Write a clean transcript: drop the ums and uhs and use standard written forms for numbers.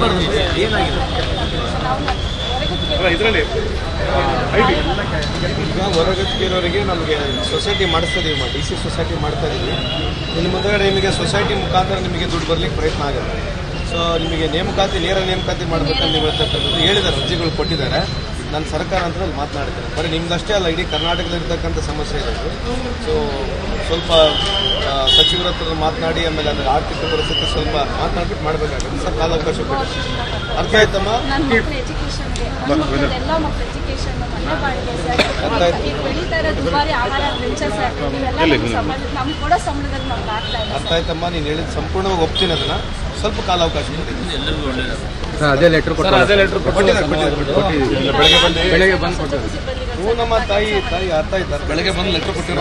ಮಾಡಬಾರ್ದು ಏನಾಗಿದೆ ಇದರಲ್ಲಿ ಈಗ ಹೊರಗತ್ತಿರೋರಿಗೆ ನಮಗೆ ಸೊಸೈಟಿ ಮಾಡಿಸ್ತಾ ಇದೀವಿ, DC ಸೊಸೈಟಿ ಮಾಡ್ತಾ ಇದೀವಿ. ಇನ್ನು ಮುಂದಗಡೆ ನಿಮಗೆ ಸೊಸೈಟಿ ಮುಖಾಂತರ ನಿಮಗೆ ದುಡ್ಡು ಬರ್ಲಿಕ್ಕೆ ಪ್ರಯತ್ನ ಆಗುತ್ತೆ. ಸೊ ನಿಮಗೆ ನೇಮಕಾತಿ ನೇರ ನೇಮಕಾತಿ ಮಾಡಬೇಕಂತ ನೀವು ಹೇಳ್ತಕ್ಕಂಥದ್ದು ಹೇಳಿದ್ದಾರೆ, ಅರ್ಜಿಗಳು ಕೊಟ್ಟಿದ್ದಾರೆ. ನಾನು ಸರ್ಕಾರ ಅಂತ ಮಾತನಾಡ್ತೇನೆ. ಬರೀ ನಿಮ್ದಷ್ಟೇ ಅಲ್ಲ, ಇಡೀ ಕರ್ನಾಟಕದಲ್ಲಿರ್ತಕ್ಕಂಥ ಸಮಸ್ಯೆ ಇದೆ. ಸೊ ಸ್ವಲ್ಪ ಸಚಿವರ ಹತ್ರ ಮಾತನಾಡಿ, ಆಮೇಲೆ ಅದರ ಆರ್ಥಿಕ ಪರಿಸ್ಥಿತಿ ಸ್ವಲ್ಪ ಮಾತನಾಡ್ಬಿಟ್ಟು ಮಾಡಬೇಕಾಗುತ್ತೆ. ಸ್ವಲ್ಪ ಕಾಲಾವಕಾಶ ಕೊಡಿ. ಅರ್ಥ ಆಯ್ತಮ್ಮ? ಅರ್ಥ ಆಯ್ತಮ್ಮ? ನೀನು ಹೇಳಿದ ಸಂಪೂರ್ಣವಾಗಿ ಒಪ್ತೀನಿ. ಅದನ್ನ ಸ್ವಲ್ಪ ಕಾಲಾವಕಾಶ ಅದೇ ಲೆಟರ್ ಬೆಳಗ್ಗೆ ಬಂದು ಹ್ಞೂ ನಮ್ಮ ತಾಯಿ ಅರ್ಥ ಆಯ್ತು. ಬೆಳಗ್ಗೆ ಬಂದು ಲೆಟರ್ ಕೊಟ್ಟಿರೋ